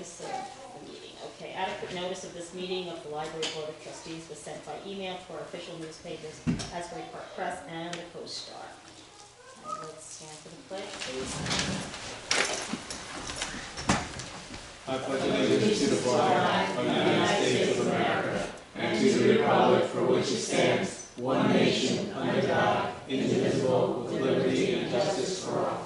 notice of the meeting. Okay, adequate notice of this meeting of the Library Board of Trustees was sent by email to our official newspapers, Asbury Park Press and the Coast Star. Let's stand for the pledge, please. I pledge allegiance to the flag of the United States of America and to the republic for which it stands, one nation, under God, indivisible, with liberty and justice for all.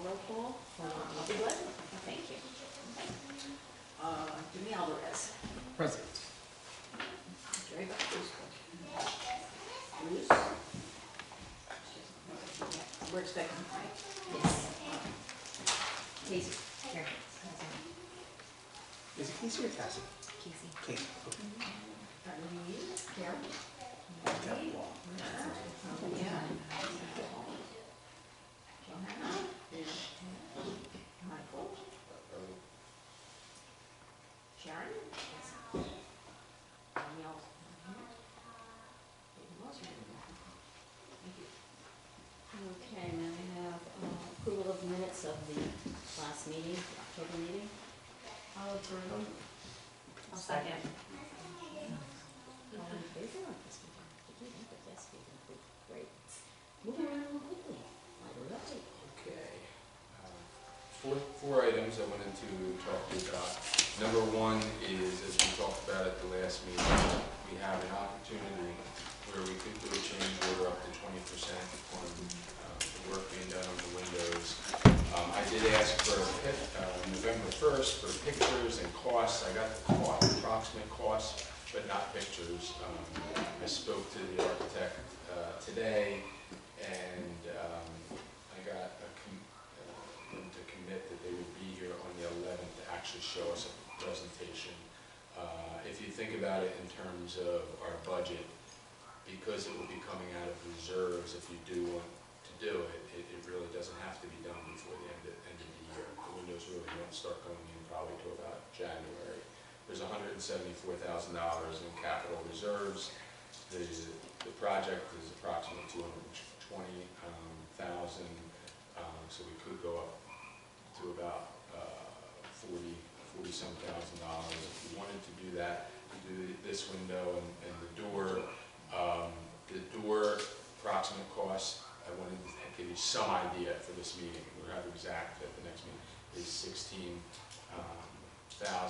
Roll call. Thank you. Jimmy Alvarez. Present. Jerry Bruce. We're expecting, right? Yes. Casey. Here. Is it Casey or Cassie? Casey. Casey. Carol. Michael. Sharon. Danielle. Thank you. Okay, now we have approval of minutes of the last meeting, October meeting. I'll approve them. I'll second. All in favor of this meeting? Yes, we can approve. Great. Moving right along quickly. Right. Okay. Four items I wanted to talk to you about. Number one is, as we talked about at the last meeting, we have an opportunity where we could do a change order up to 20% on the work being done on the windows. I did ask for November 1st for pictures and costs. I got the approximate costs, but not pictures. I spoke to the architect today, and I got them to commit that they would be here on the 11th to actually show us a presentation. If you think about it in terms of our budget, because it will be coming out of reserves, if you do want to do it, it really doesn't have to be done before the end of the year. The windows really won't start going in probably till about January. There's $174,000 in capital reserves. The project is approximately $220,000, so we could go up to about $40-some thousand. If we wanted to do that, we do this window and the door. The door approximate cost, I wanted to give you some idea for this meeting. We'll have exact at the next meeting, is $16,000,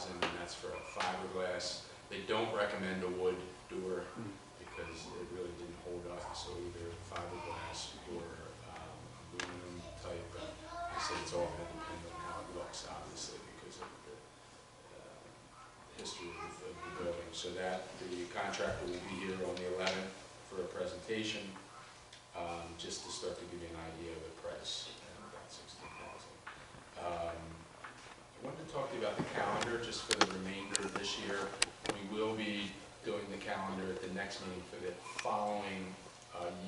and that's for a fiberglass. They don't recommend a wood door because it really didn't hold up, so either fiberglass or aluminum type. I said it's all going to depend on how it looks, obviously, because of the history of the building. So that the contractor will be here on the 11th for a presentation, just to start to give you an idea of the price, about $16,000. I wanted to talk to you about the calendar just for the remainder of this year. We will be doing the calendar at the next meeting for the following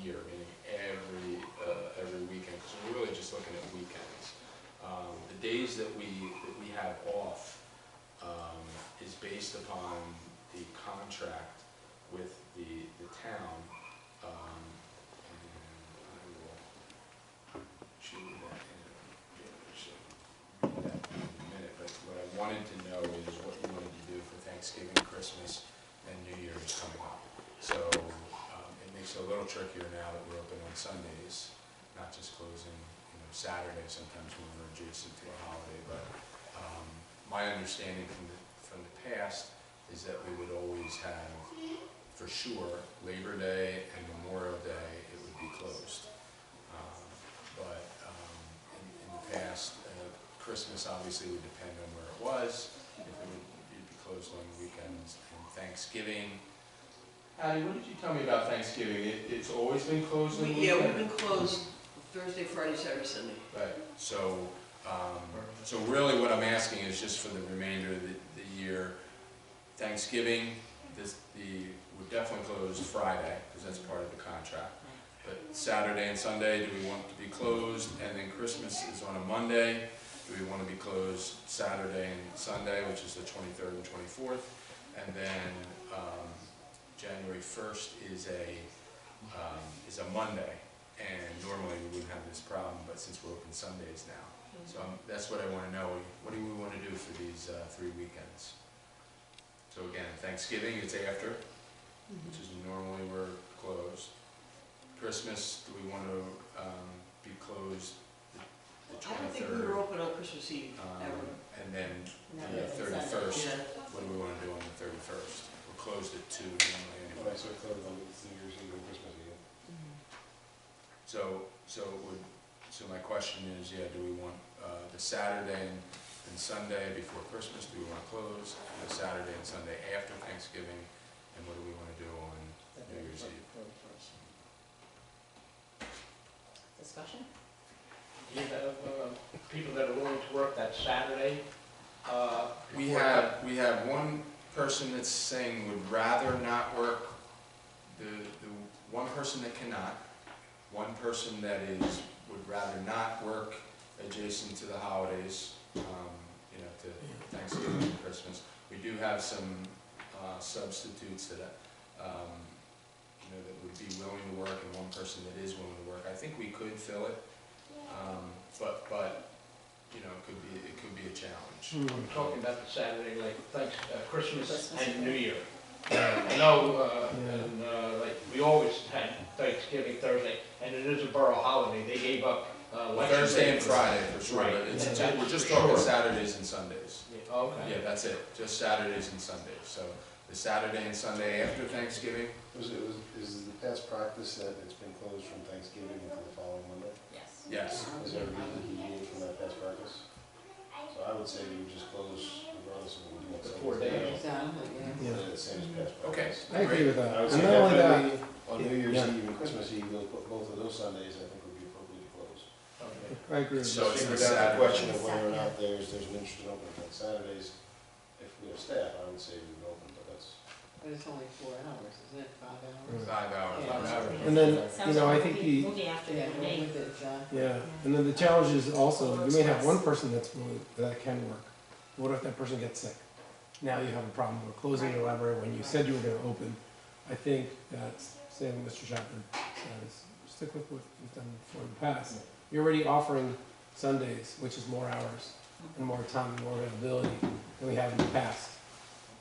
year, meaning every weekend, because we're really just looking at weekends. The days that we have off is based upon the contract with the town, and I will show you that in a minute. But what I wanted to know is what you wanted to do for Thanksgiving, Christmas, and New Year's coming up. So it makes it a little trickier now that we're open on Sundays, not just closing Saturday sometimes when we're adjacent to a holiday. But my understanding from the past is that we would always have, for sure, Labor Day and Memorial Day, it would be closed. But in the past, Christmas obviously would depend on where it was, if it would be closed on weekends. And Thanksgiving, Patty, what did you tell me about Thanksgiving? It's always been closed on the weekend? Yeah, we've been closed Thursday, Friday, Saturday, Sunday. Right. So really what I'm asking is just for the remainder of the year. Thanksgiving, we're definitely closed Friday, because that's part of the contract. But Saturday and Sunday, do we want to be closed? And then Christmas is on a Monday. Do we want to be closed Saturday and Sunday, which is the 23rd and 24th? And then January 1st is a Monday, and normally we wouldn't have this problem, but since we're open Sundays now. So that's what I want to know. What do we want to do for these 3 weekends? So again, Thanksgiving, it's after, which is normally we're closed. Christmas, do we want to be closed the 23rd? I don't think we were open on Christmas Eve ever. And then No, the it's 31st, Yeah. what do we want to do on the 31st? We're closed at 2 normally anyway. So close on New Year's Eve and Christmas Eve. So my question is, yeah, do we want the Saturday and Sunday before Christmas, do we want to close? The Saturday and Sunday after Thanksgiving, and what do we want to do on New Year's Eve? Discussion? Do you have people that are willing to work that Saturday? We before have one person that's saying would rather not work, the one person that cannot, one person that would rather not work adjacent to the holidays, to Thanksgiving and Christmas. We do have some substitutes that that would be willing to work, and one person that is willing to work. I think we could fill it, but it could be a challenge. I'm talking about the Saturday, like Christmas Christmas. and New Year. I know, like, we always had Thanksgiving Thursday, and it is a borough holiday. They gave up election Thursday day. and Friday for sure, Right. but we're just Sure. talking Saturdays and Sundays. Yeah, okay. Yeah, that's it, just Saturdays and Sundays. So the Saturday and Sunday after Thanksgiving, Is the past practice that it's been closed from Thanksgiving until the following Monday? Yes. yes. Is there a reason to deviate from that past practice? So I would say we would just close regardless of what we do on The Sundays. 4 days. Exactly, yeah. Yeah, the same as past Okay. practice. I agree with that. I would And say not only that, definitely on New Year's Yeah. Eve and Christmas Eve, we'll put both of those Sundays, I think would be appropriately closed. Okay. I agree with So that. it's Figure the out the Saturday. question of whether or not there's an interest in opening on Saturdays. If we have staff, I would say we would open, but that's. But it's only 4 hours, isn't it? 5 hours? 5 hours. Yeah. 5 hours. And then, Sounds I like think we'll be after Yeah, the we're May. with it, John. yeah, and then the challenge is also, you may have one person that can work. What if that person gets sick? Now you have a problem. We're closing the library when you said you were gonna open. I think that's, saying what Mr. Chapman says, stick with what we've done before in the past. You're already offering Sundays, which is more hours and more time and more availability than we have in the past.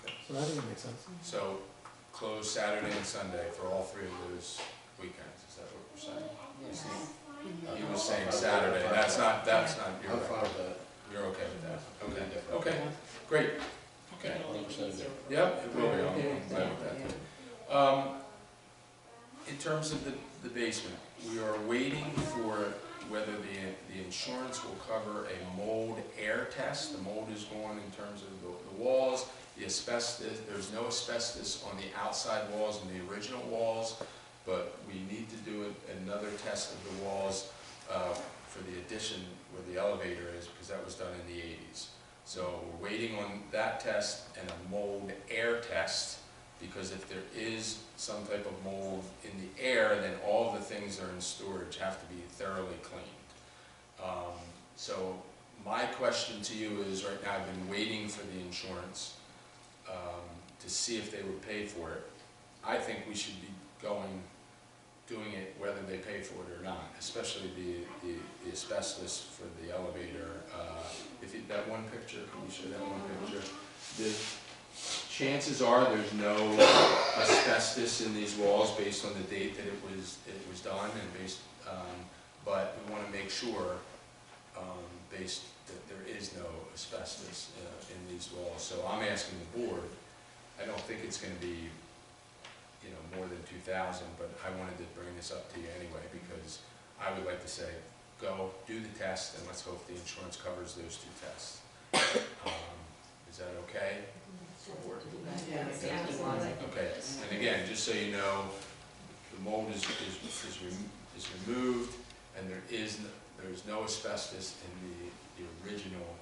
Okay. So I think it makes sense. So close Saturday and Sunday for all 3 of those weekends, is that what we're saying? Yes. He was saying Saturday, that's not, you're I'm right. fine with that. You're okay with that? Okay, Yeah. okay, great, I think it'll make it easier. yep, it will be, I'm Yeah, glad with that. yeah. In terms of the basement, we are waiting for whether the insurance will cover a mold air test. The mold is gone in terms of the walls, the asbestos, there's no asbestos on the outside walls and the original walls, but we need to do another test of the walls for the addition where the elevator is, because that was done in the 80s. So we're waiting on that test and a mold air test, because if there is some type of mold in the air, then all the things that are in storage have to be thoroughly cleaned. So my question to you is, right now I've been waiting for the insurance to see if they would pay for it. I think we should be doing it whether they pay for it or not, especially the asbestos for the elevator. That one picture, can you show that one picture? The chances are there's no asbestos in these walls based on the date that it was done, and but we want to make sure that there is no asbestos in these walls. So I'm asking the board. I don't think it's going to be more than 2,000, but I wanted to bring this up to you anyway, because I would like to say, go do the test, and let's hope the insurance covers those 2 tests. Is that okay? Yeah, Okay, and again, just so you know, the mold is removed, and there's no asbestos in the original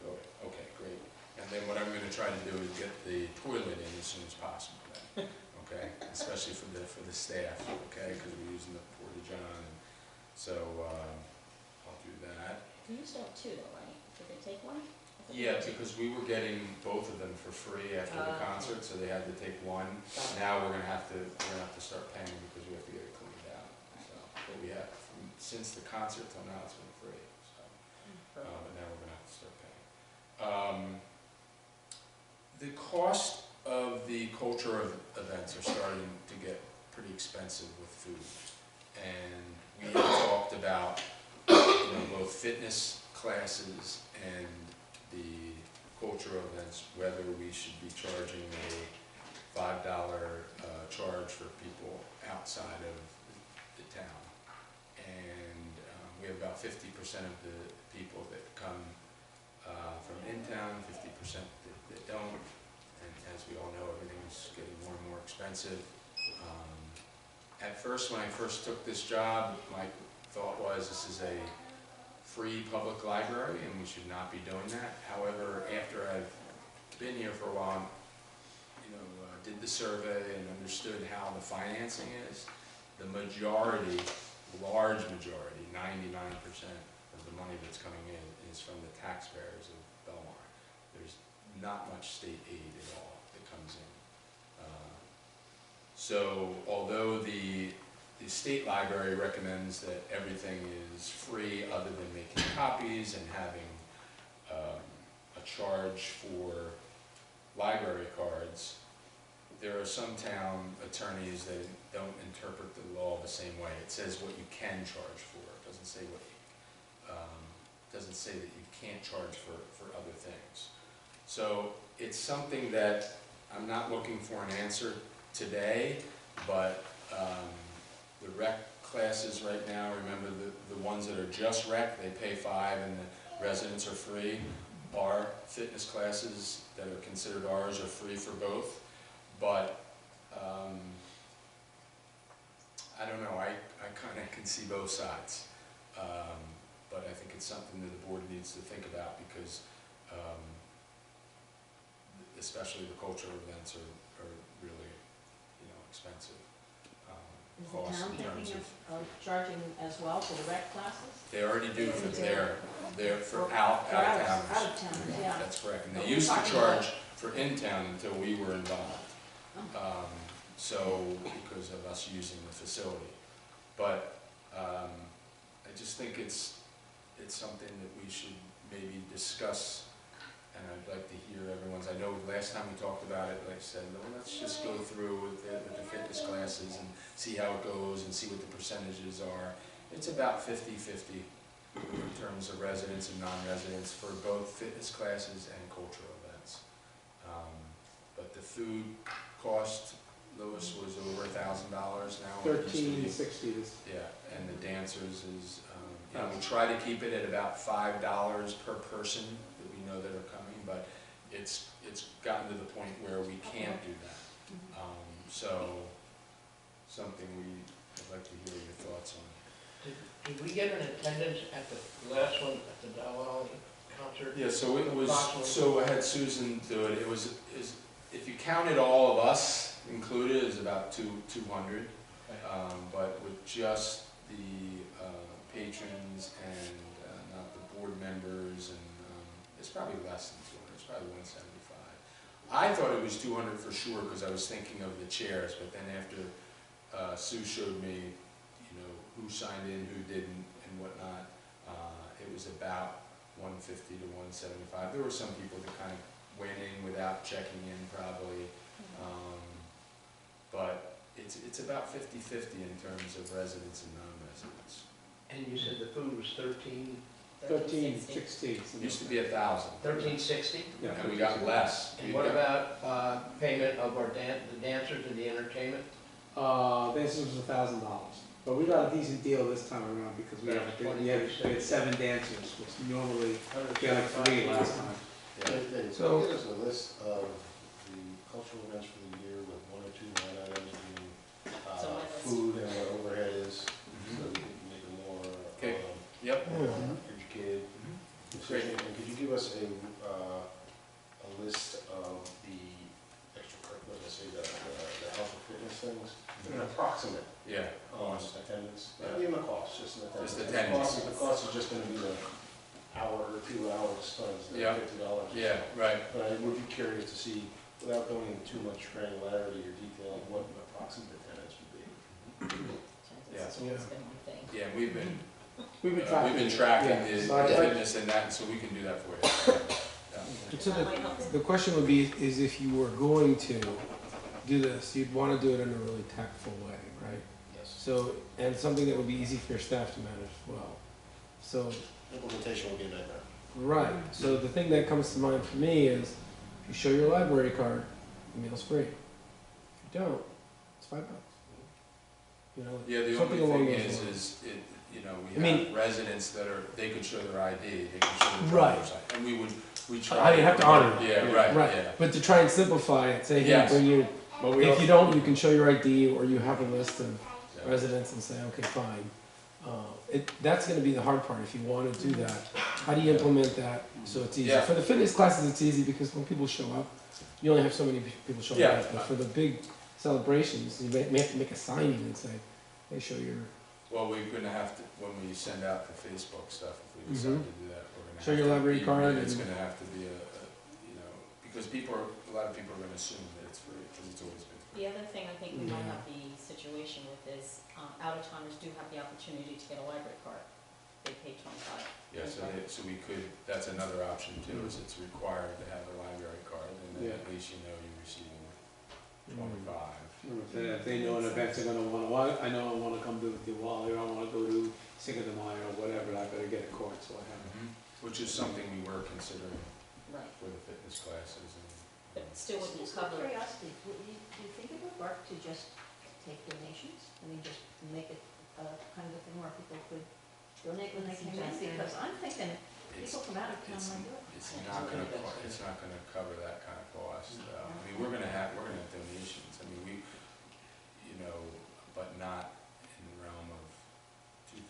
building. Okay, great. And then what I'm going to try to do is get the toilet in as soon as possible then, okay? Especially for the staff, okay? Because we're using the Porta-John, and so I'll do that. You used to have 2 though, right? Did they take one? I Yeah, because we were getting both of them for free after the Ah. concert, so they had to take one. Now we're gonna have to start paying because we have to get it cleaned out. So, but we have, since the concert till now, it's been free, so, but now we're gonna have to start paying. The cost of the culture of events are starting to get pretty expensive with food. And we have talked about, both fitness classes and the cultural events, whether we should be charging a $5 charge for people outside of the town. And we have about 50% of the people that come from in town, 50% that don't. And as we all know, everything's getting more and more expensive. At first, when I first took this job, my thought was this is a free public library and we should not be doing that. However, after I've been here for a while, did the survey and understood how the financing is, the majority, large majority, 99% of the money that's coming in is from the taxpayers of Belmar. There's not much state aid at all that comes in. So although the state library recommends that everything is free other than making copies and having a charge for library cards, there are some town attorneys that don't interpret the law the same way. It says what you can charge for. It doesn't say doesn't say that you can't charge for other things. So it's something that I'm not looking for an answer today, but the rec classes right now, remember the ones that are just rec, they pay $5 and the residents are free. Our fitness classes that are considered ours are free for both. But I don't know, I kind of can see both sides. But I think it's something that the board needs to think about because especially the cultural events are really, expensive. Is the Cost town in terms thinking of, of charging as well for the rec classes? they already do for their for out For of towners. Out of towners, yeah. That's correct. And But they we're used to talking charge for in town until we were involved. Oh. So because of us using the facility, but I just think it's something that we should maybe discuss. And I'd like to hear everyone's, I know last time we talked about it, like I said, well, let's just go through with the fitness classes and see how it goes and see what the percentages are. It's about 50-50 in terms of residents and non-residents for both fitness classes and cultural events. But the food cost, Louis, was over $1,000 now. $13.60 is. Yeah, and the dancers is, we try to keep it at about $5 per person that we know that are coming, but it's gotten to the point where we can't do that. So, something I'd like to hear your thoughts on. Did we get an attendance at the last one, at the Dowell concert? Yeah, so it was, Approximately. so I had Susan do it, if you counted all of us included, it was about 200. But with just the patrons and not the board members, and it's probably less than 200, it's probably 175. I thought it was 200 for sure because I was thinking of the chairs, but then after Sue showed me, who signed in, who didn't, and whatnot, it was about 150 to 175. There were some people that kind of went in without checking in probably, but it's about 50-50 in terms of residents and non-residents. And you said the food was $13.60. It used to be 1,000. $13.60? Yeah. And we got less. And what about payment of our the dancers and the entertainment? This was $1,000, but we got a decent deal this time around because we had 7 dancers, which normally we had like 3 last time. Yeah. So- Give us a list of the cultural events for the year with 1 or 2 line items being So my list. food and what overhead is, so we can make it more Okay. Yep. educated. Great. And could you give us a list of the extracurricular, let's say the health and fitness things, an approximate Yeah. attendance, not even the cost, just an attendance. Just attendance. The cost is just gonna be the hour or 2 hours times Yeah. $50. Yeah, right. But I would be curious to see, without going into too much granularity or detail, what approximate attendance would be. That's always been my thing. Yeah, we've been We've been tracking Yeah. the So I- fitness and that, so we can do that for you. Yeah. So That might help. the question would be, is if you were going to do this, you'd want to do it in a really tactful way, right? Yes. So, and something that would be easy for your staff to manage as well. So, Implementation would be a nightmare. right, so the thing that comes to mind for me is, if you show your library card, the meal's free. If you don't, it's $5. You know, Yeah, the something only along thing those is, lines. you know, I we mean- have residents that are, they could show their ID, they can show their Right. driver's ID, and we try. I have to honor that. Yeah, right, Right, yeah. but to try and simplify it, say, hey, Yes. bring your, But we if also- you don't, you can show your ID, or you have a list of Yeah. residents and say, okay, fine. That's gonna be the hard part, if you wanna do that. How do you implement that so it's easy? Yeah. For the fitness classes, it's easy because when people show up, you only have so many people showing Yeah. up. But for the big celebrations, you may have to make a sign even and say, hey, show your, Well, we're gonna have to, when we send out the Facebook stuff, if we decide to do that, we're gonna have Show your to library be- card It's and- gonna have to be you know, because a lot of people are gonna assume that it's free, because it's always been free. The other thing I think we might Yeah. have the situation with is, out-of-towners do have the opportunity to get a library card. They pay $25. Yeah, so we could, that's another option too, is it's required to have a library card, and then Yeah. at least you know you're receiving 25. If they know in advance they're gonna wanna, well, I know I wanna come to Diwali, or I wanna go to Cinco de Mayo, or whatever, I better get a card, so I have it. Which is something we were considering Right, for the fitness classes and. but it still wouldn't Just out of cover. curiosity, do you think it would work to just take donations? I mean, just make it kind of a thing where people could donate when they came in? Because I'm thinking, It's, people from out of town it's, might do it. it's not gonna, it's not gonna cover that kind of cost. I mean, we're gonna have donations, I mean, you know, but not in the realm of 2,000,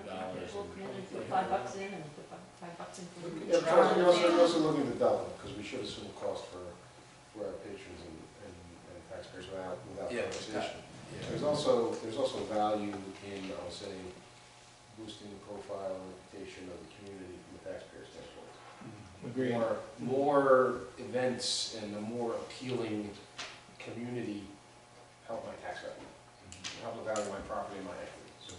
dollars. People come in and put $5 in and put $5 in for. Yeah, but we're also looking at the dollar, because we should assume cost for our patrons and taxpayers without Yeah, conversation. yeah. There's also value in, I'll say, boosting the profile and reputation of the community from a taxpayer standpoint. agreed. More events and the more appealing community help my tax revenue, help the value of my property and my equity. So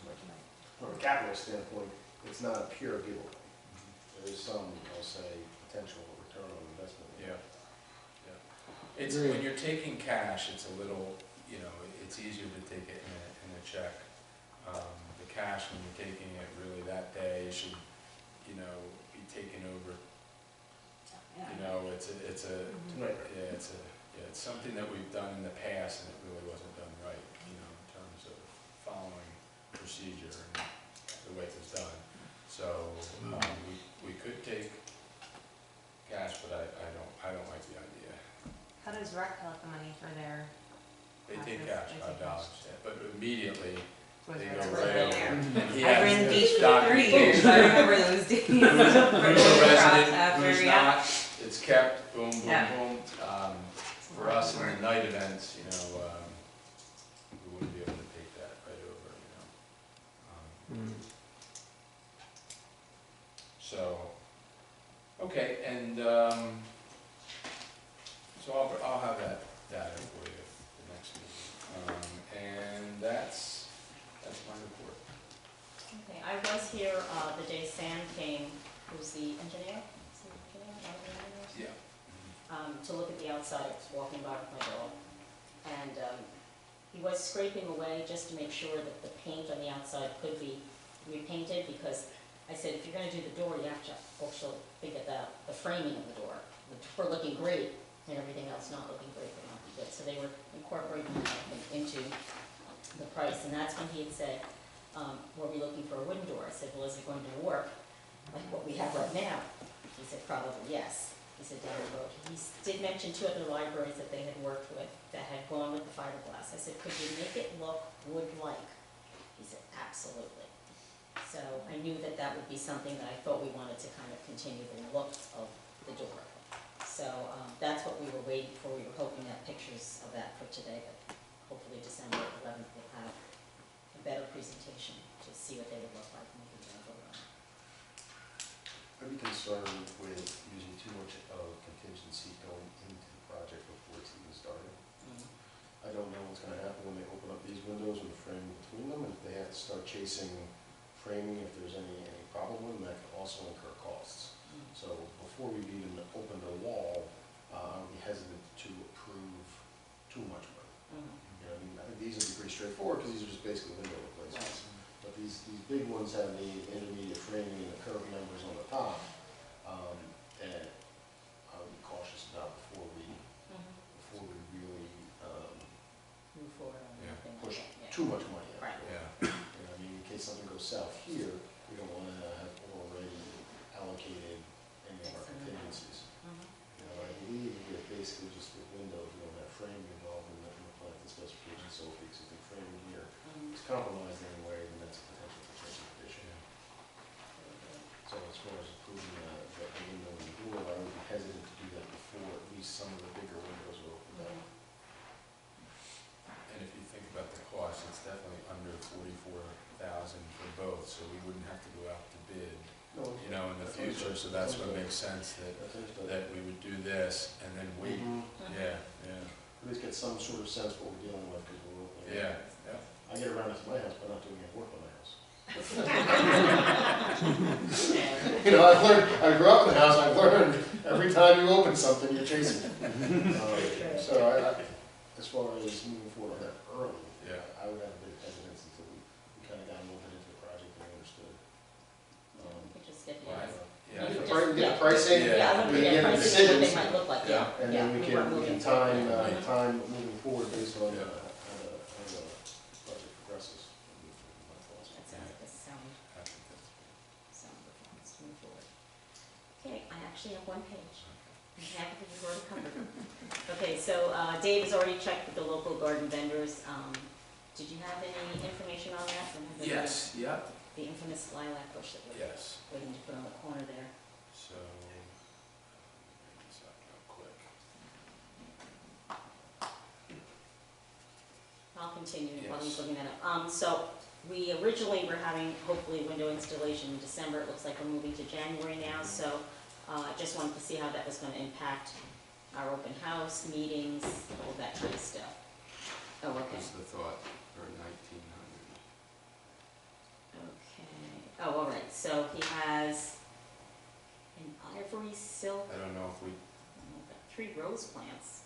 from a capitalist standpoint, it's not a pure giveaway. There is some, I'll say, potential return on investment. Yeah, yeah. It's, when you're taking cash, it's a little, it's easier to take it in a check. The cash, when you're taking it really that day, should, be taken over. It's something that we've done in the past and it really wasn't done right, in terms of following procedure and the way it was done. So, we could take cash, but I don't like the idea. How does rec collect the money for their, They take They cash, take $5, yeah, but immediately, was they it go right right over. there? And he I've has ran the the beach for document. 3 years, so I remember those days. Who's a resident, After, who's yeah. not, it's kept, boom, boom, Yeah. boom. For us in the night events, we wouldn't be able to take that right over, So, okay, and, so I'll have that data for you the next meeting. And that's my report. Okay, I was here the day Sam came, who's the engineer? Is he the engineer? One of the engineers? Yeah. To look at the outside. I was walking by with my dog. And he was scraping away just to make sure that the paint on the outside could be repainted, because I said, if you're gonna do the door, you have to also think about the framing of the door. The door looking great and everything else not looking great would not be good. So they were incorporating that into the price, and that's when he had said, were we looking for a wooden door? I said, well, is it going to work like what we have right now? He said, probably yes. He said, down the road. He did mention 2 other libraries that they had worked with that had gone with the fiberglass. I said, could you make it look wood-like? He said, absolutely. So I knew that that would be something that I thought we wanted to kind of continue the look of the door. So that's what we were waiting for. We were hoping to have pictures of that for today, but hopefully December 11th we'll have a better presentation to see what they would look like when we can vote on it. I'd be concerned with using too much of contingency going into the project before it's even started. I don't know what's gonna happen when they open up these windows with the framing between them, and if they have to start chasing framing, if there's any problem with them, that could also incur costs. So before we even open the wall, I would be hesitant to approve too much money. You know, I mean, I think these would be pretty straightforward, because these are just basically window replacements. But these big ones have the intermediate framing and the curved members on the top, and I would be cautious about before we really Move forward on Yeah. anything like push that, yeah. too much money out. Right. Yeah. You know, I mean, in case something goes south here, we don't want to have already allocated any of our Excellent. contingencies. Mhm. You know, I believe we're basically just the windows, we don't have framing involved in the plant and specifications, so if the existing framing here is compromised in any way, then that's a potential for changing condition. So as far as approving the window and the door, I would be hesitant to do that before at least some of the bigger windows are opened up. And if you think about the cost, it's definitely under 44,000 for both, so we wouldn't have to go out to bid, No, you know, in the that's future, so that's what makes sense that's understood. that we would do this and then wait. Yeah, yeah, At least get some sort of sense what we're dealing with, because we're opening. yeah, yeah. I get around to my house, but not doing any work on my house. You know, I grew up in the house, I've learned, every time you open something, you're chasing it. So as far as moving forward on that early, Yeah. I would have a bit of hesitance until we kind of got a little bit into the project and understood. We could just get, Well, yeah. Yeah, Get the just- pri- get the pricing, Yeah. Yeah, I want we to get get the pricing, what they decisions, might look like, yeah. and then we weren't can moving time, forward. time moving forward based on Yeah. how the project progresses. My thoughts. That sounds like a sound I think that's performance to move forward. Okay, I actually have one page. Half of it you've already covered. Okay, so Dave has already checked with the local garden vendors. Did you have any information on that? From the- Yes, yep, The infamous lilac bush that we're yes. waiting to put on the corner there. So, bring this up real quick. I'll continue while he's Yes. looking that up. So we originally were having hopefully window installation in December. It looks like we're moving to January now, so just wanted to see how that was gonna impact our open house, meetings, all that kind of stuff. Oh, okay. What's the thought for 1900? Okay. Oh, all right. So he has an ivory silk, I don't know if we, 3 rose plants.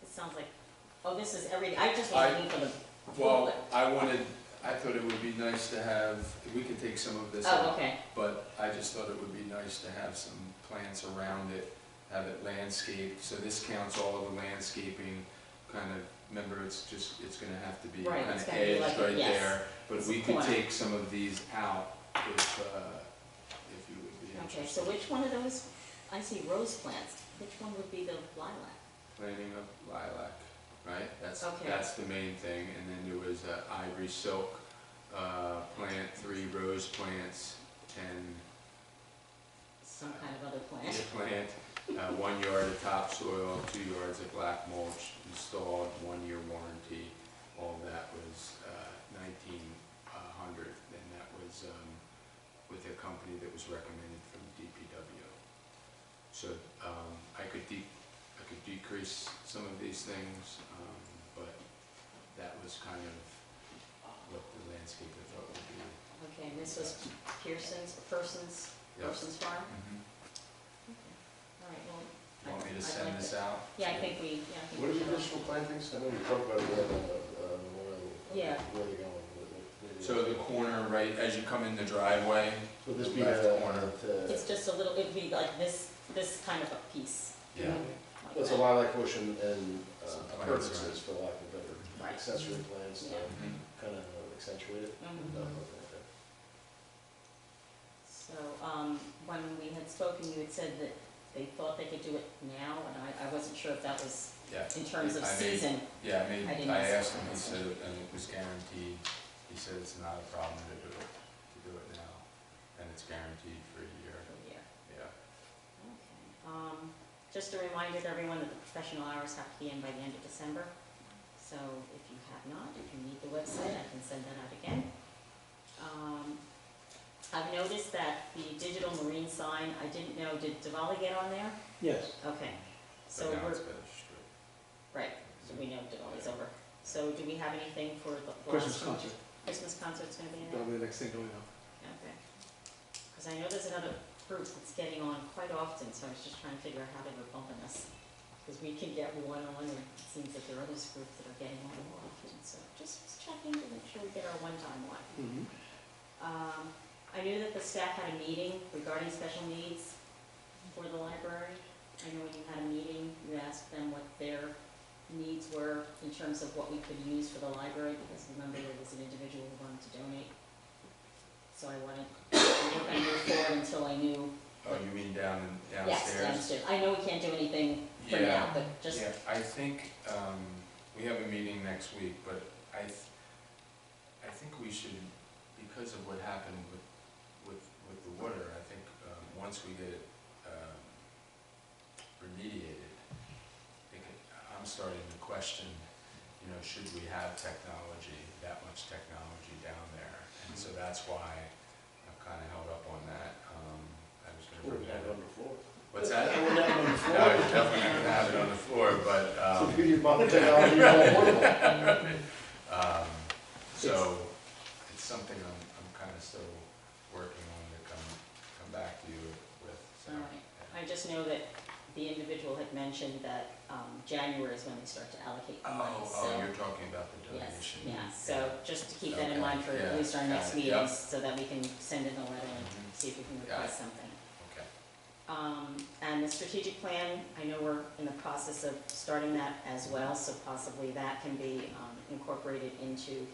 It sounds like, oh, this is everything. I just was looking for the. well, I thought it would be nice to have, we could take some of this Oh, out, okay. but I just thought it would be nice to have some plants around it, have it landscaped, so this counts all of the landscaping, kind of, remember, it's gonna have to be Right, kind it's of gotta be edged like a- right yes. there, but It's we a could corner. take some of these out if you would be Okay, interested. so which one of those, I see rose plants. Which one would be the lilac? Planting of lilac, right? Okay. That's the main thing, and then there was ivory silk plant, 3 rose plants, 10 Some kind of other plant. plant, 1 yard of topsoil, 2 yards of black mulch installed, 1-year warranty. All that was 1900, and that was with a company that was recommended from DPW. So I could decrease some of these things, but that was kind of what the landscaper thought would be. Okay, and this was Pearson's Yep. farm? Mhm. Okay. All right, well. Want me to I'd send like this to- out? Yeah, I think we What are the should. additional plantings? I know we talked about it, Yeah. where are they going? So the corner, right, as you come in the driveway, Would this the be left corner. It's just a little, it'd be like this kind of a piece. Yeah. like It's a that. lilac bush and Some plants, appurtenances, for lack of better, Right. accessory plants to Yeah. Mhm. kind of accentuate it. Mhm. Okay. So, when we had spoken, you had said that they thought they could do it now, and I wasn't sure if that was Yeah. in terms of I made- season. Yeah, I didn't I ask asked him, him. he said, and it was guaranteed, he said it's not a problem to do it now, and it's guaranteed for a year, for the year. yeah. Okay. Just a reminder to everyone that the professional hours have to be in by the end of December. So if you have not, if you need the website, I can send that out again. I've noticed that the digital marine sign, I didn't know, did Diwali get on there? Yes. Okay, so But now we're, it's better straight. right, so we know Diwali's over. So do we have anything for the Christmas last one? concert, Christmas concert's gonna be in there? that'll be the next thing going on. Okay. Because I know there's another group that's getting on quite often, so I was just trying to figure out how they were bumping us. Because we can get one on, and it seems that there are other groups that are getting on more often, so just checking to make sure we get our one-time one. Mm-hmm. I knew that the staff had a meeting regarding special needs for the library. I know when you had a meeting, you asked them what their needs were in terms of what we could use for the library, because remember there was an individual who wanted to donate. So I wanted, we weren't gonna move forward until I knew. Oh, you mean downstairs? Yes, downstairs. I know we can't do anything for Yeah. now, but just, Yeah, I think, we have a meeting next week, but I think we should, because of what happened with the water, I think, once we get it, remediated, I'm starting to question, you know, should we have technology, that much technology down there? And so that's why I've kind of held up on that. I was gonna bring that up. on the floor. What's that? I wouldn't have it on the floor. No, you're definitely not gonna have it on the floor, but, So if you bought the technology, you're all portable. so it's something I'm kind of still working on to come back to you with. So, all right. I just know that the individual had mentioned that January is when they start to allocate the money, so. Oh, you're talking about the Yes, donation. yeah, so just to keep that in Okay, mind for at yeah, least our got next it, meetings, yep. so that we can send in a letter and Mhm. see if we can Got request something. Okay. And the strategic plan, I know we're in the process of starting that as well, so possibly that can be incorporated into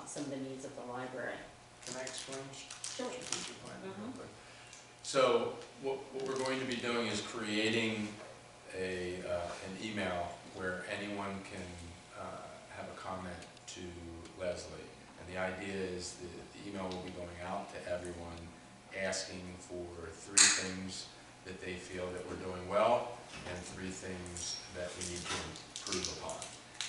some of the needs of the library. Can I explain? Sure. Strategic plan real Mhm. quick? So what we're going to be doing is creating an email where anyone can have a comment to Leslie. And the idea is the email will be going out to everyone, asking for 3 things that they feel that we're doing well, and 3 things that we need to improve upon.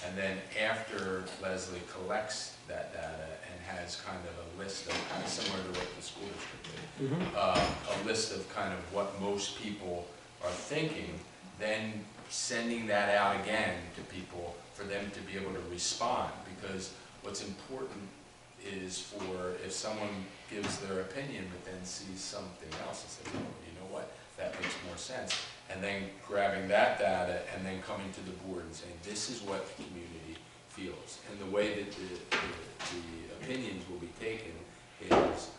And then after Leslie collects that data and has kind of a list of, kind of similar to what the school district did, a list of kind of what most people are thinking, then sending that out again to people for them to be able to respond. Because what's important is for, if someone gives their opinion but then sees something else and says, oh, you know what, that makes more sense. And then grabbing that data and then coming to the board and saying, this is what the community feels. And the way that the opinions will be taken is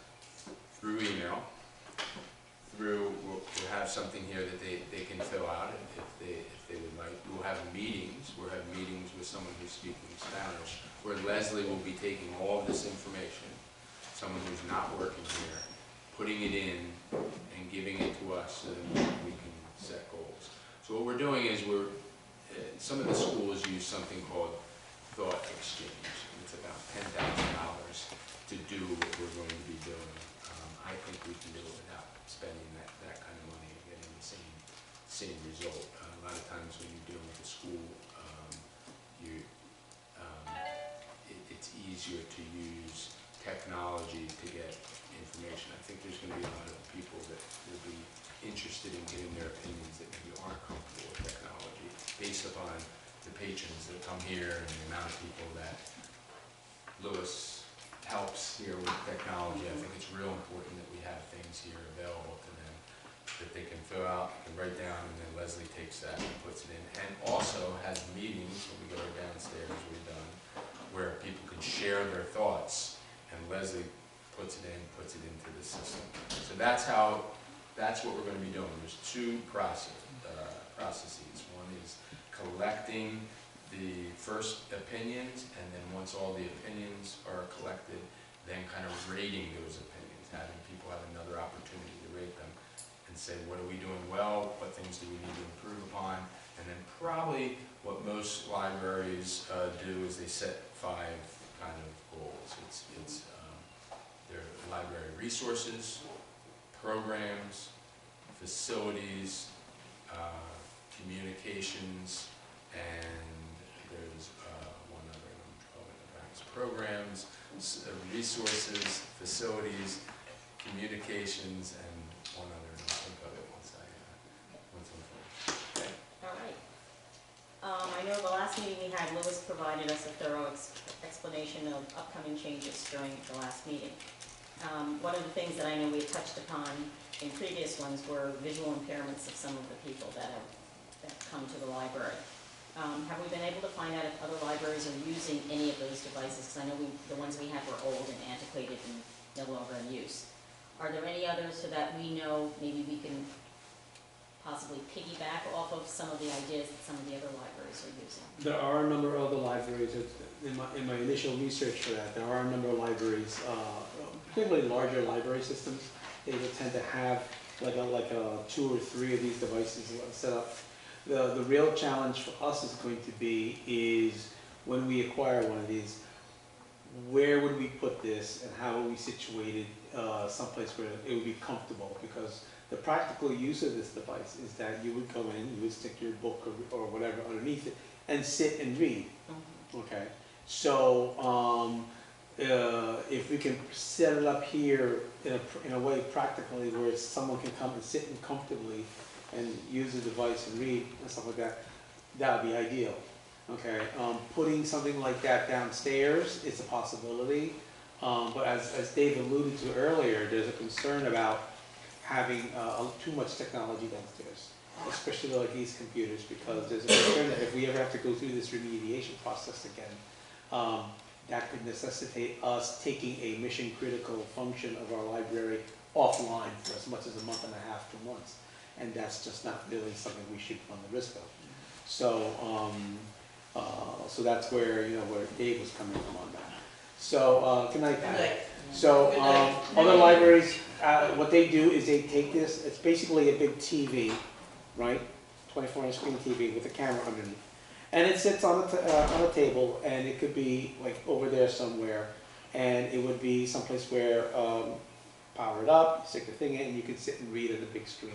through email, we'll have something here that they can fill out if they would like. We'll have meetings with someone who's speaking Spanish, where Leslie will be taking all of this information, someone who's not working here, putting it in and giving it to us so that we can set goals. So what we're doing is some of the schools use something called Thought Exchange. It's about $10,000 to do what we're going to be doing. I think we can do it without spending that kind of money and getting the same result. A lot of times when you're dealing with a school, it's easier to use technology to get information. I think there's going to be a lot of people that will be interested in getting their opinions that maybe aren't comfortable with technology, based upon the patrons that come here and the amount of people that Lewis helps here with technology. I think it's real important that we have things here available to them that they can fill out, they can write down, and then Leslie takes that and puts it in. And also has meetings when we go downstairs, we've done, where people can share their thoughts, and Leslie puts it into the system. So that's what we're going to be doing. There's 2 processes. One is collecting the first opinions, and then once all the opinions are collected, then kind of rating those opinions, having people have another opportunity to rate them and say, what are we doing well, what things do we need to improve upon, and then probably what most libraries do is they set 5 kind of goals. It's their library resources, programs, facilities, communications, and there's one other, I'm drawing the backs, programs, resources, facilities, communications, and one other, and I'll think of it once I'm finished. All right. I know the last meeting we had, Louis provided us a thorough explanation of upcoming changes during the last meeting. One of the things that I know we've touched upon in previous ones were visual impairments of some of the people that have come to the library. Have we been able to find out if other libraries are using any of those devices? Because I know the ones we had were old and antiquated and no longer in use. Are there any others so that we know maybe we can possibly piggyback off of some of the ideas that some of the other libraries are using? There are a number of other libraries, in my initial research for that, there are a number of libraries, particularly larger library systems. They would tend to have like a 2 or 3 of these devices set up. The real challenge for us is going to be is when we acquire one of these, where would we put this and how would we situate it someplace where it would be comfortable? Because the practical use of this device is that you would go in, you would stick your book or whatever underneath it and sit and read, okay? So if we can set it up here in a way practically where someone can come and sit in comfortably and use the device and read and stuff like that, that would be ideal. Okay, putting something like that downstairs is a possibility, but as Dave alluded to earlier, there's a concern about having too much technology downstairs, especially like these computers, because there's a concern that if we ever have to go through this remediation process again, that could necessitate us taking a mission-critical function of our library offline for as much as a month and a half, 2 months. And that's just not really something we should run the risk of. So, so that's where, where Dave was coming from on that. So, good night, Pat. So, other libraries, what they do is they take this, it's basically a big TV, right? 24-inch screen TV with a camera underneath. And it sits on a table, and it could be like over there somewhere, and it would be someplace where power it up, stick the thing in, and you can sit and read at the big screen,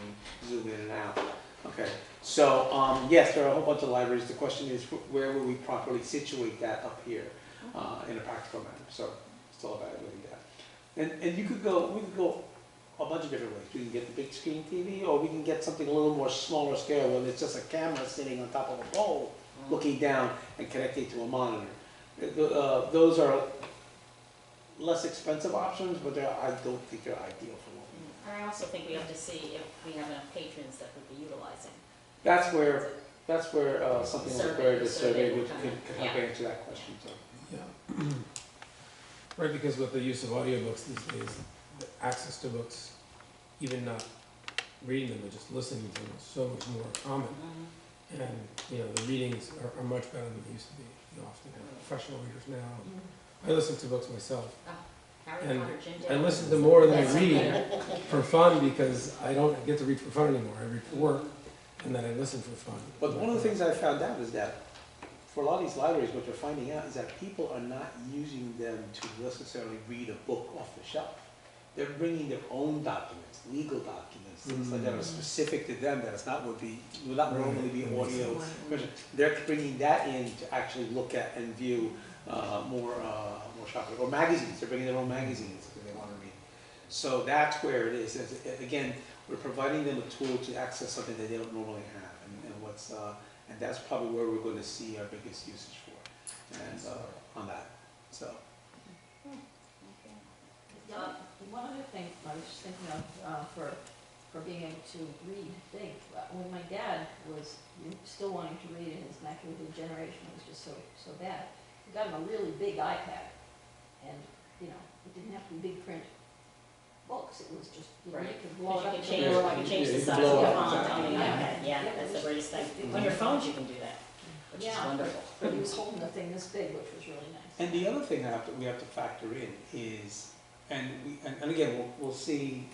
zoom in and out. Okay, so yes, there are a whole bunch of libraries. The question is, where will we properly situate that up here in a practical manner? So still evaluating that. And we could go a bunch of different ways. We can get the big screen TV, or we can get something a little more smaller scale, when it's just a camera sitting on top of a pole, looking down and connecting to a monitor. Those are less expensive options, but I don't think they're ideal for what we need. And I also think we have to see if we have enough patrons that would be utilizing. That's where something like the survey could help Yeah. answer that question. So. Yeah. Right, because with the use of audiobooks these days, the access to books, even not reading them, but just listening to them is so much more common. And, the readings are much better than they used to be. You often have professional readers now. I listen to books myself. Harry And Potter, Jim I Dale. listen to more than I read for fun, because I don't get to read for fun anymore. I read for work, and then I listen for fun. But one of the things I found out is that for a lot of these libraries, what they're finding out is that people are not using them to necessarily read a book off the shelf. They're bringing their own documents, legal documents, things like that are specific to them, that it's not would not normally be audio. They're bringing that in to actually look at and view more sharply. Or magazines, they're bringing their own magazines that they want to read. So that's where it is. Again, we're providing them a tool to access something that they don't normally have, and that's probably where we're going to see our biggest usage for, and on that. So. One other thing I was just thinking of for being able to read, when my dad was still wanting to read, and his macular degeneration was just so bad, we got him a really big iPad, and it didn't have to be big print books. It was just you could blow it up. You can change the size of your font on the iPad. Yeah, that's the greatest thing. On your phones, you can do that, which is wonderful. But he was holding the thing this big, which was really nice. And the other thing we have to factor in is, and again we'll see,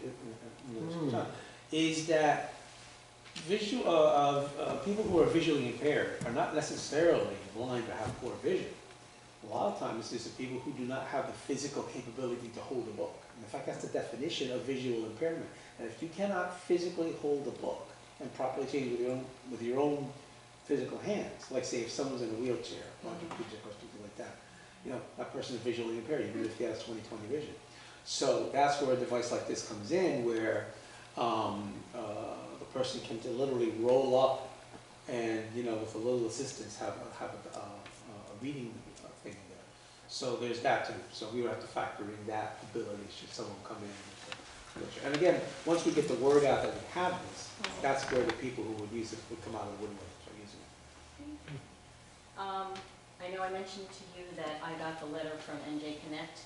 is that people who are visually impaired are not necessarily blind or have poor vision. A lot of times it's the people who do not have the physical capability to hold a book. And in fact, that's the definition of visual impairment. And if you cannot physically hold a book and properly change with your own physical hands, like say if someone's in a wheelchair, or something like that, that person is visually impaired, even if he has 20/20 vision. So that's where a device like this comes in, where the person can literally roll up and, with a little assistance, have a reading thing in there. So there's that too. So we would have to factor in that ability should someone come in. And again, once we get the word out that we have this, that's where the people who would use it would come out of the woodwork for using it. I know I mentioned to you that I got the letter from NJ Connect,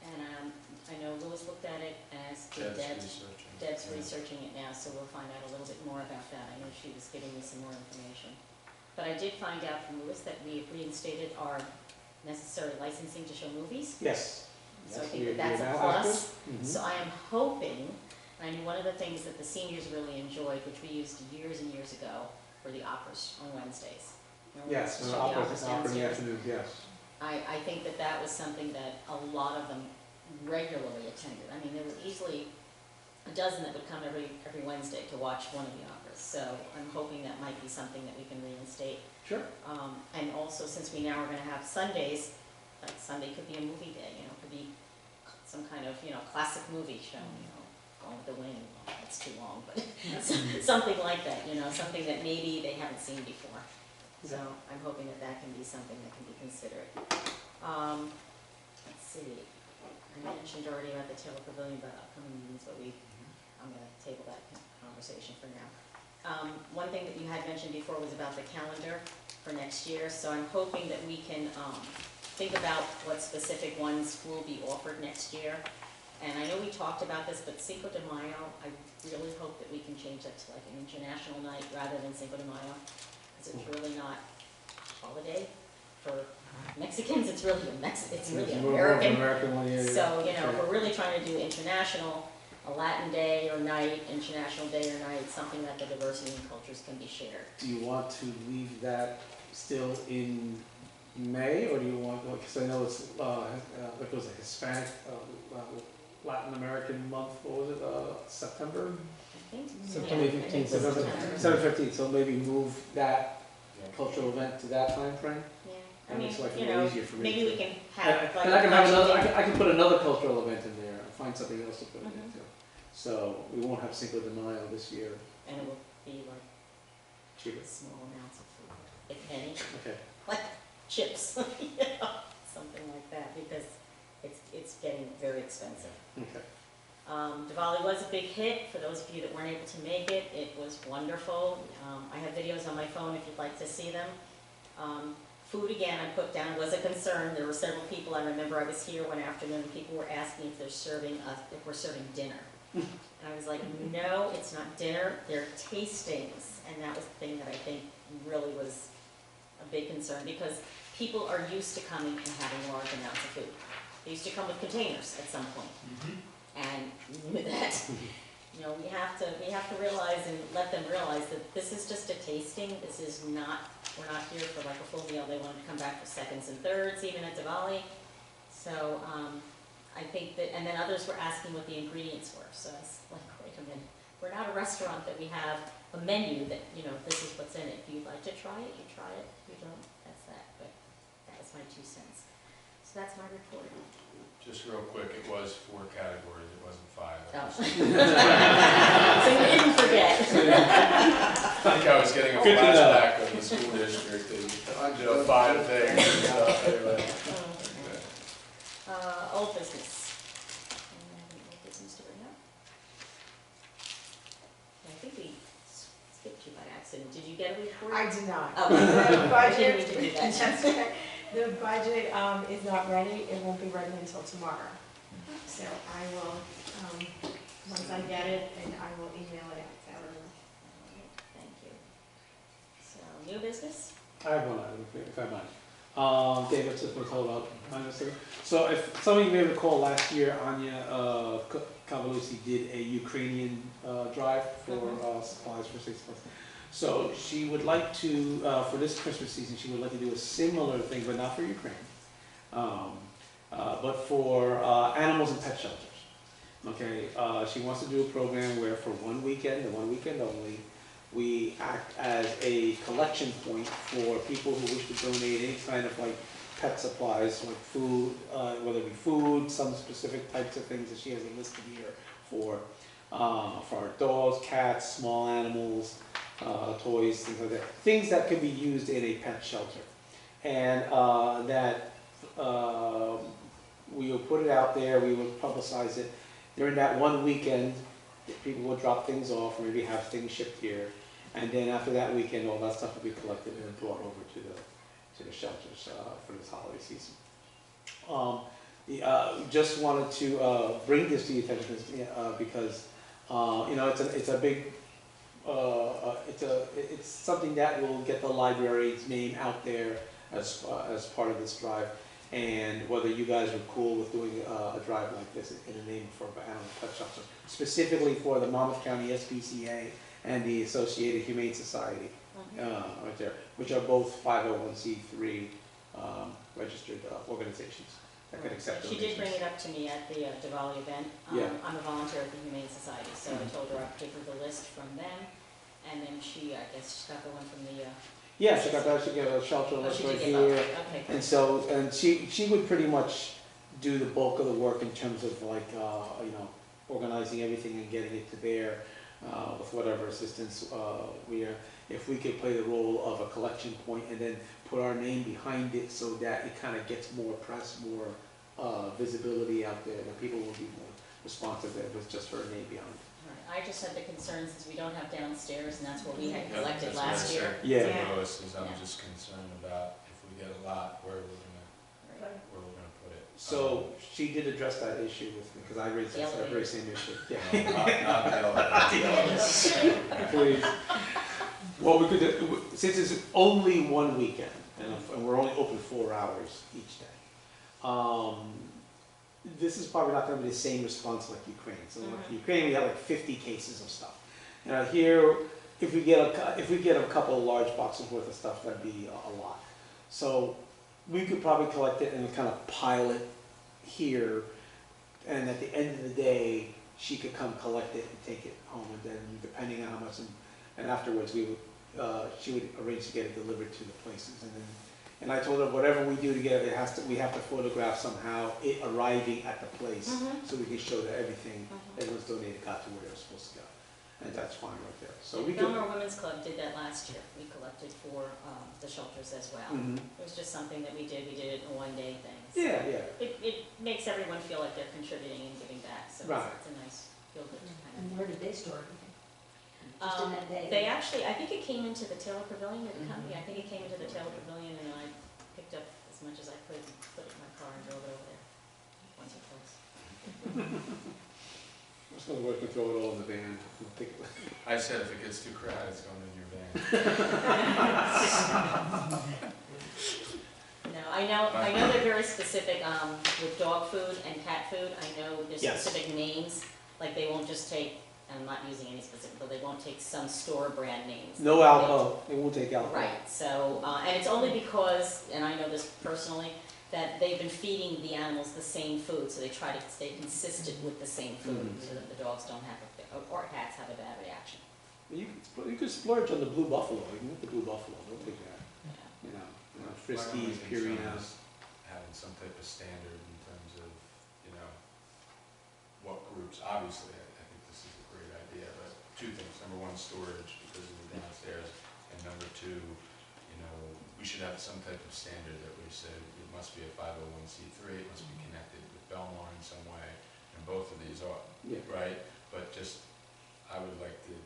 and I know Louis looked at it, as did Deb's. Deb's researching it now, so we'll find out a little bit more about that. I know she was giving me some more information. But I did find out from Louis that we reinstated our necessary licensing to show movies. Yes. So I think that that's a plus. So I am hoping, and I knew one of the things that the seniors really enjoyed, which we used years and years ago, were the operas on Wednesdays. Remember we Yes, used to an show the opera operas in the downstairs? afternoon, yes. I think that that was something that a lot of them regularly attended. I mean, there were easily a dozen that would come every Wednesday to watch one of the operas. So I'm hoping that might be something that we can reinstate. Sure. And also, since we now are gonna have Sundays, like Sunday could be a movie day, could be some kind of, classic movie shown, Gone with the Wind. Well, that's too long, but something like that, something that maybe they haven't seen before. So I'm hoping that that can be something that can be considered. Let's see, I mentioned already about the Taylor Pavilion, but upcoming meetings, but I'm gonna table that conversation for now. One thing that you had mentioned before was about the calendar for next year, so I'm hoping that we can, think about what specific ones will be offered next year. And I know we talked about this, but Cinco de Mayo, I really hope that we can change that to like an international night rather than Cinco de Mayo, because it's really not a holiday for Mexicans, it's really it's really American. One, yeah. So, if we're really trying to do international, a Latin day or night, international day or night, something that the diversity in cultures can be shared. Do you want to leave that still in May, or do you want, because I know it's, it was a Hispanic, Latin American month, what was it, September? I think. September 15th. September 15th, so maybe move that cultural event to that time frame? Yeah, I That mean, makes life a little easier for me. maybe we can have like. And I can have another, lunch I can put another cultural event in there, and find something else to put in there Mhm. too. So we won't have Cinco de Mayo this year. And it will be like Cheaper. small amounts of food, if any, Okay. like chips, something like that, because it's getting very expensive. Okay. Diwali was a big hit. For those of you that weren't able to make it, it was wonderful. I have videos on my phone if you'd like to see them. Food, again, I put down was a concern. There were several people, I remember I was here one afternoon, people were asking if if we're serving dinner. And I was like, no, it's not dinner, they're tastings. And that was the thing that I think really was a big concern, because people are used to coming and having large amounts of food. They used to come with containers at some point. And with that, we have to realize and let them realize that this is just a tasting. This is not, we're not here for like a full meal. They want to come back for seconds and thirds, even at Diwali. So I think that, and then others were asking what the ingredients were. So I was like, wait a minute, we're not a restaurant that we have a menu that, this is what's in it. If you'd like to try it, you try it. If you don't, that's that. But that was my 2 cents. So that's my report. Just real quick, it was 4 categories, it wasn't 5. Oh. So you didn't forget. I think I was getting a Good to know. flashback of the school district and 5 things. Anyway. Old business. Any old business to bring up? I think we skipped you by accident. Did you get a report? I did not. Oh, The I didn't mean budget, to do that. that's okay. The budget is not ready, it won't be ready until tomorrow. So I will, once I get it, and I will email it out to everyone. Thank you. So, new business? I have one item, if I might. David just was told about mine, so if some of you may recall, last year Anya Cavalucci did a Ukrainian drive for supplies for 6 months. So she would like to, for this Christmas season, she would like to do a similar thing, but not for Ukraine, but for animals and pet shelters. Okay, she wants to do a program where for one weekend, and one weekend only, we act as a collection point for people who wish to donate any kind of like pet supplies, like food, whether it be food, some specific types of things that she has listed here for our dogs, cats, small animals, toys, things like that. Things that could be used in a pet shelter. And that we will put it out there, we will publicize it. During that one weekend, people will drop things off, or maybe have things shipped here. And then after that weekend, all that stuff will be collected and brought over to the shelters for this holiday season. Just wanted to bring this to your attention because you know, it's a big, it's something that will get the library's name out there as part of this drive. And whether you guys are cool with doing a drive like this in the name for animal pet shelter, specifically for the Monmouth County SPCA and the Associated Humane Society, right there, which are both 501c3 registered organizations that could accept She donations. did bring it up to me at the Diwali event. Yeah. I'm a volunteer at the Humane Society, so I told her I'd give her the list from them, and then she, I guess, she got the one from the, Yeah, she got a shelter oh, list she right did give up. here. Okay, And good. so, and she would pretty much do the bulk of the work in terms of like, you know, organizing everything and getting it to bear with whatever assistance we are. If we could play the role of a collection point and then put our name behind it so that it kind of gets more press, more visibility out there, that people will be more responsive with just her name behind it. All right. I just had the concern since we don't have downstairs, and that's what we had Yeah, collected that's what I last year. said. Yeah. Yeah. Lois, is I'm Yeah. just concerned about if we get a lot, where we're Right. gonna put it. So she did address that issue with me, because I raised that very same issue. Yeah. Please. Well, we could, since it's only one weekend, and we're only open 4 hours each day, this is probably not gonna be the same response like Ukraine. So like Ukraine, we have like 50 cases of stuff. Here, if we get a couple of large boxes worth of stuff, that'd be a lot. So we could probably collect it and kind of pile it here, and at the end of the day, she could come collect it and take it home, and then depending on how much, and afterwards we would, she would arrange to get it delivered to the places, and I told her whatever we do to get it, we have to photograph somehow it arriving at the place, so we can show that everything that was donated got to where it was supposed to go, and that's fine right there. So we could. Belmar Women's Club did that last year. We collected for the shelters as well. It was just something that we did it in a one-day thing. So Yeah. It makes everyone feel like they're contributing and giving back, so Right. it's a nice feel-good kind And of. where did they store everything? Just in that day? They actually, I think it came into the Taylor Pavilion at the company. I think it came into the Taylor Pavilion, and I picked up as much as I could and put it in my car and drove it over there once or twice. I'm just gonna work and throw it all in the van. I said if it gets too crowded, it's going in your van. No, I know they're very specific, with dog food and cat food. I know there's Yes. specific names, like they won't just take, and I'm not using any specific, but they won't take some store brand names. No alcohol, it won't take alcohol. Right, so, and it's only because, and I know this personally, that they've been feeding the animals the same food, so they try to stay consistent with the same food, so that the dogs don't have, or cats have a bad reaction. You could splurge on the blue buffalo, you can get the blue buffalo, don't take that, Yeah. you know, My only Friskies, concern Purinas. is having some type of standard in terms of, you know, what groups, obviously, I think this is a great idea, but two things. Number one, storage because of the downstairs, and number two, you know, we should have some type of standard that we say it must be a 501c3, it must be connected with Belmar in some way, and both of these are, Yeah. right? But just, I would like to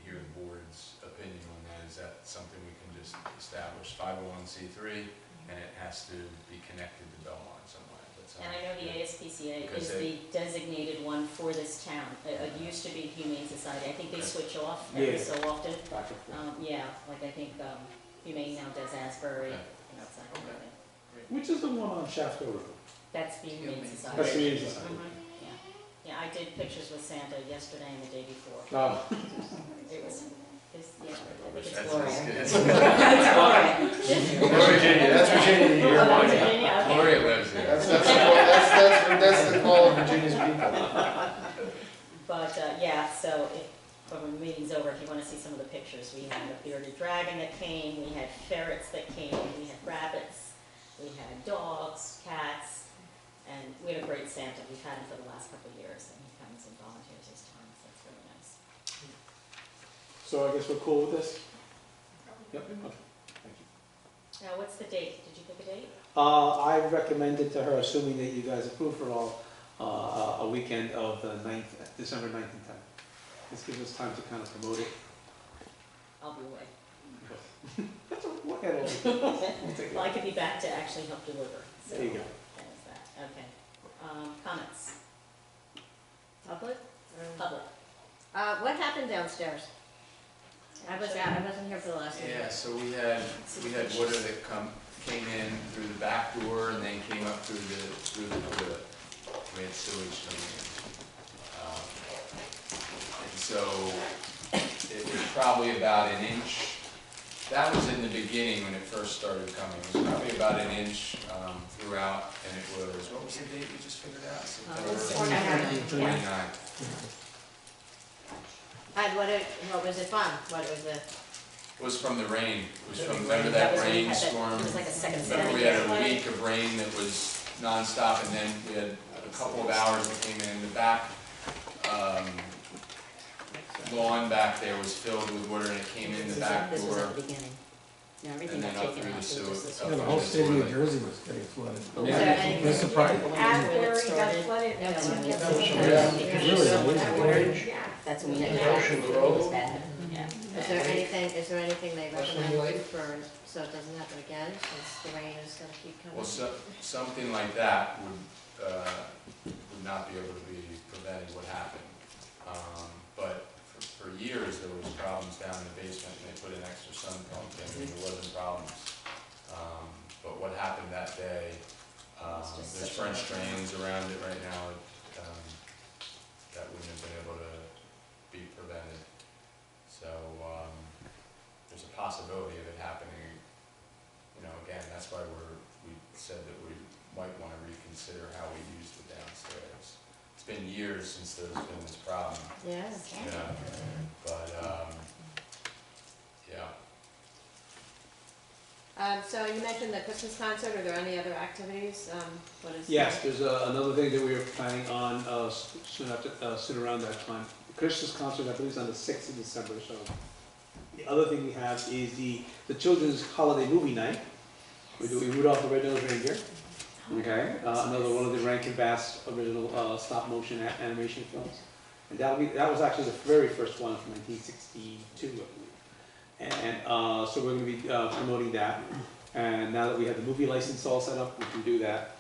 hear the board's opinion on that. Is that something we can just establish 501c3 and it has to be connected to Belmar in some way? That's And I know the ASPCA Because is the designated one for this town. It used to be Humane Society. I think they switch off every Yeah. so often. Back and forth. Yeah, like I think Humane now does Asbury, Okay. you know, it's that kind of thing. Which is the one on Shafter Road? That's the Humane That's Society. the Humane Society. Yeah, yeah, I did pictures with Santa yesterday and the day before. Oh, It was, yeah, I think it's That's Gloria. his It's kids. Gloria. Virginia, that's Virginia you hear Oh, about. Virginia, okay. Gloria lives there. That's the call of Virginia's people. But, yeah, so when the meeting's over, if you wanna see some of the pictures, we had a bearded dragon that came, we had ferrets that came, we had rabbits, We had dogs, cats, and we had a great Santa. We've had him for the last couple of years, and he comes and volunteers his time, so it's really nice. So I guess we're cool with this? Yep, okay, thank you. Now, what's the date? Did you pick a date? I recommended to her, assuming that you guys approve for all, a weekend of the 9th, December 9th and 10th. This gives us time to kind of promote it. I'll be away. Look at it. We'll take it. Well, I could be back to actually help deliver, so. There you go. That is that, okay. Comments? Public? Public. What happened downstairs? I wasn't here for the last one. Yeah, so we had water that came in through the back door and then came up through the toilet. We had sewage coming in. And so it was probably about an inch. That was in the beginning when it first started coming. It was probably about an inch throughout, and it was, what was the date we just figured out? September 29th. And what was it from? What was it? It was from the rain. It was from, remember that rainstorm? It was like a second Remember we Saturday. had a week of rain that was nonstop, and then we had a couple of hours that came in. The back lawn back there was filled with water, and it came in the back This was door, at the beginning. Now, everything and then got up taken through out, the so sewer. just this up Yeah, the through whole the state of New toilet. Jersey was getting flooded. Was Yeah. there anything No surprise. after we got Started. flooded? Yeah, That's when when it we gets got flooded. Really? Yeah. That's when we had. Yeah. It was bad, yeah. Is there anything they recommend for, so it doesn't happen again, since the rain is gonna keep coming? Well, something like that would not be able to be prevented what happened. But for years, there was problems down in the basement, and they put an extra sun pump in, and there wasn't problems. But what happened that day, there's French drains around it right now, that wouldn't have been able to be prevented. So, there's a possibility of it happening, again, that's why we said that we might want to reconsider how we used it downstairs. It's been years since there's been this problem, Yeah. but, yeah. So you mentioned the Christmas concert, are there any other activities? What is? Yes, there's another thing that we are planning on soon around that time. The Christmas concert, I believe, is on the 6th of December, so. The other thing we have is the children's holiday movie night. We're doing Rudolph the Red-Nosed Reindeer. Okay, another one of the Rankin Bass original stop motion animation films. And that was actually the very first one from 1962, I believe. And so we're going to be promoting that. And now that we have the movie license all set up, we can do that.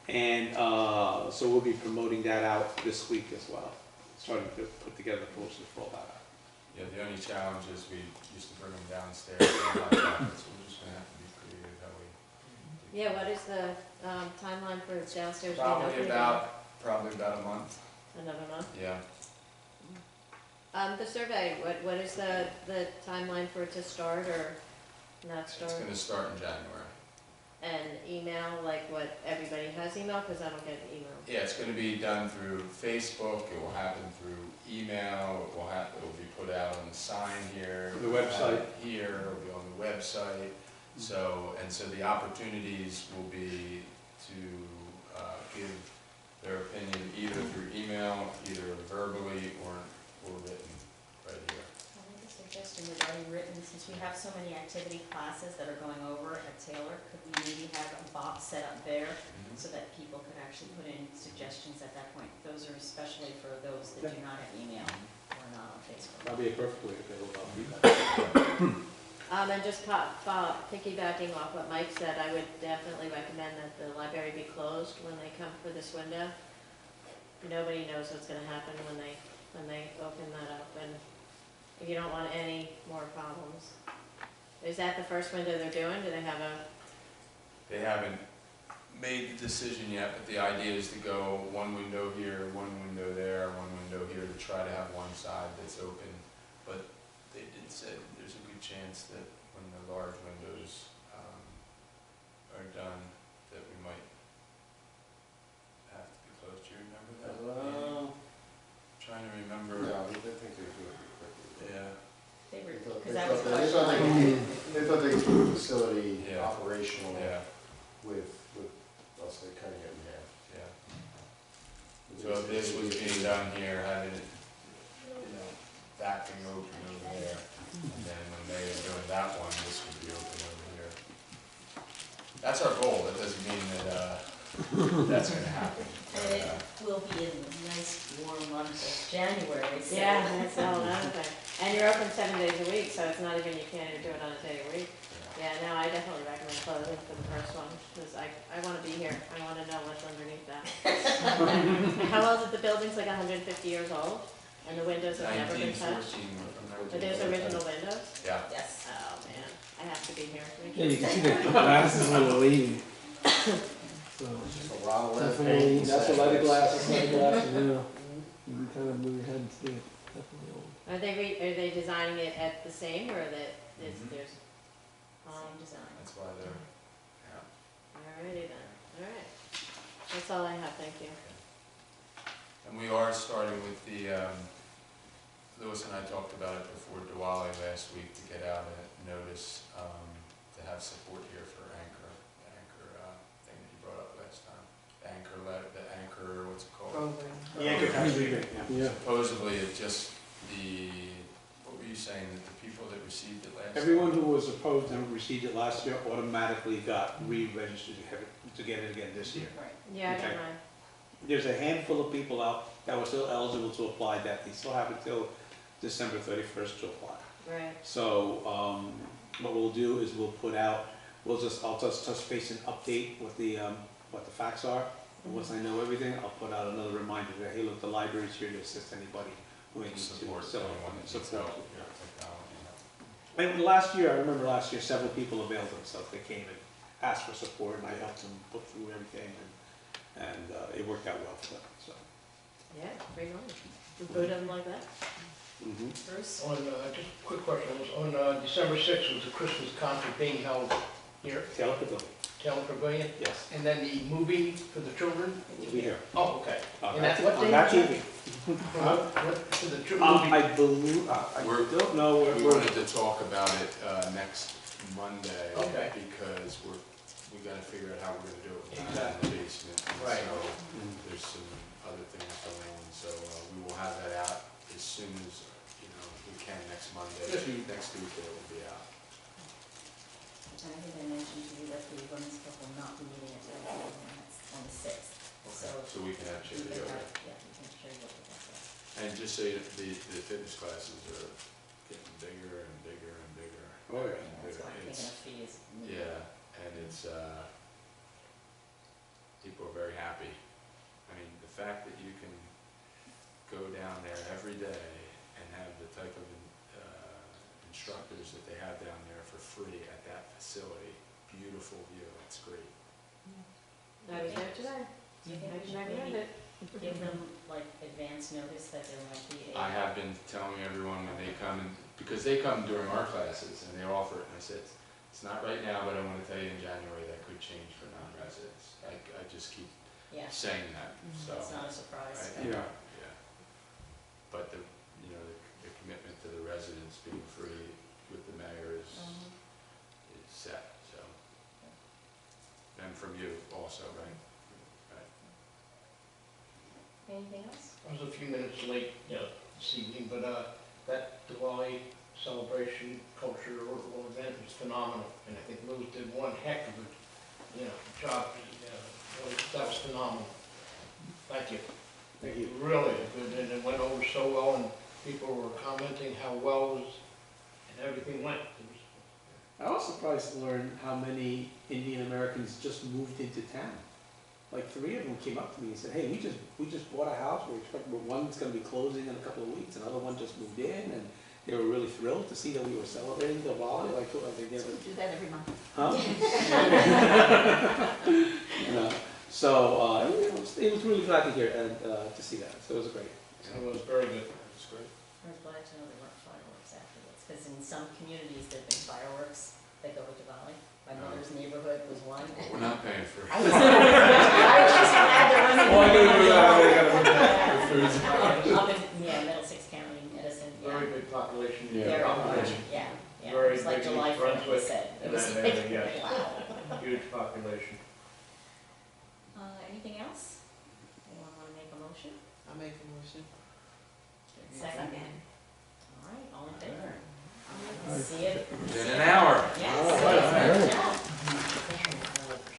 And so we'll be promoting that out this week as well. Starting to put together the posters for all that. Yeah, the only challenge is we used to bring them downstairs, so we're just gonna have to be creative how we. Yeah, what is the timeline for downstairs being open Probably again? about a month, Another month? yeah. The survey, what is the timeline for it to start or not start? It's gonna start in January. And email, like what, everybody has email, because I don't get email. Yeah, it's gonna be done through Facebook, it will happen through email, it will be put out on the sign here. The website. Here, it'll be on the website, so the opportunities will be to give their opinion either through email, either verbally or written, right here. I think a suggestion regarding written, since we have so many activity classes that are going over at Taylor, could we maybe have a box set up there so that people could actually put in suggestions at that point? Those are especially for those that do not have email or not on Facebook. That'll be a perfect way to go about feedback. And just piggybacking off what Mike said, I would definitely recommend that the library be closed when they come for this window. Nobody knows what's gonna happen when they open that up, and if you don't want any more problems. Is that the first window they're doing? Do they have a? They haven't made the decision yet, but the idea is to go one window here, one window there, one window here, to try to have one side that's open. But they did say there's a good chance that when the large windows are done, that we might have to be closed. Do you remember that? Trying to remember. No, I think they do it pretty quickly. Yeah. They were, They thought because that was they question. thought they could keep the facility Yeah. operational Yeah. with done here, having it, you know, backing open over there. And then when they are doing that one, this will be open over here. That's our goal, that doesn't mean that, that's gonna happen. And it will be in a nice warm month of January, so. Yeah, that's all another thing. And you're open 7 days a week, so it's not even, you can't even do it on a day a week. Yeah, no, I definitely recommend closing for the first one, because I wanna be here, I wanna know what's underneath that. How old is the building's like 150 years old, and the windows have never been touched? 1914. But there's original windows? Yeah. Yes. Oh, man, I have to be here. Yeah, you can see the glasses when you're leaving. So, Just a lot of definitely, That's the lighted glass, that's lighted glass. yeah, you can kind of move your head and see it, definitely old. Are they designing it at the same, or that there's, Same design. That's why they're, yeah. alrighty then, alright. That's all I have, thank you. And we are starting with the, Louis and I talked about it before Diwali last week, to get out a notice, to have support here for Anchor, the Anchor, thing that you brought up last time. The Anchor, what's it called? Program. Yeah, good country, yeah. Yeah, Supposedly it just, what were you saying, that the people that received it last time? Everyone who was opposed and received it last year automatically got re-registered to get it again this year. Right. Yeah, I Okay. don't mind. There's a handful of people out that were still eligible to apply that they still have until December 31st to apply. Right, So, what we'll do is we'll put out, I'll just touch base and update what the facts are. And once I know everything, I'll put out another reminder that, hey, look, the library's here to assist anybody who may need to. Support So, anyone that needs support. help with technology. And last year, I remember last year, several people availed themselves. They came and asked for support, and I helped them put through everything, and it worked out well for them, so. yeah, free money. Who doesn't like that? Bruce? On, just a quick question, on December 6th was the Christmas concert being held here, Taylor Pavilion, Taylor Pavilion, yes, and then the movie for the children? will be here. Oh, okay. On And that, what on day that was that? evening. For the movie? I believe, I don't know where We we're. wanted to talk about it, next Monday. Okay. Because we gotta figure out how we're gonna do it. We're not Exactly. in the basement. and Right. So, there's some other things going on, so, we will have that out as soon as, we can next Monday. Good. Next Tuesday it will be out. And I think I mentioned to you that the women's club will not be meeting at that meeting, and that's on the 6th. So we can actually we do can it. have- Yeah, we can show you what that's And just so you, the fitness classes are getting bigger and bigger and bigger. Oh, yeah. and That's bigger. why I'm It's- thinking of fees. Yeah, and it's, people are very happy. I mean, the fact that you can go down there every day and have the type of instructors that they have down there for free at that facility, beautiful view, it's great. I was there today. Do you think I we should recommend maybe it. give them like advance notice that there might be a? I have been telling everyone when they come, because they come during our classes and they offer it, and I said, it's not right now, but I want to tell you in January that could change for non-residents. I just keep Yeah, saying that, so. it's not a surprise. Yeah. Yeah. But the commitment to the residents being free with the mayor is set, so. And from you also, right? Right. Anything else? I was a few minutes late, this evening, but, that Diwali celebration culture or event was phenomenal. And I think Louis did one heck of a, job, that was phenomenal. Thank you. Thank you. Really good, and it went over so well, and people were commenting how well it was, and everything went. It was, I was surprised to learn how many Indian Americans just moved into town. Like 3 of them came up to me and said, hey, we just bought a house, one's gonna be closing in a couple of weeks, another one just moved in, and they were really thrilled to see that we were celebrating Diwali, like they So never, we do that every month. huh? So, it was really glad to hear and, to see that, so it was great. it was very good. It's great. I was glad to know there weren't fireworks afterwards, because in some communities there've been fireworks that go with Diwali. My mother's neighborhood was one. We're not paying for it. I was just glad there wasn't. Oh, I knew you were gonna The food's Up in, Middlesex County, Edison, Very big population. Very large, yeah. Very It was like big in July 4th, they Brunswick said. It and was that like, area, yes. wow. Huge population. Anything else? Anyone want to make a motion? I make a motion. Second. All right, all in favor? Aye. See you. In an hour. Yes.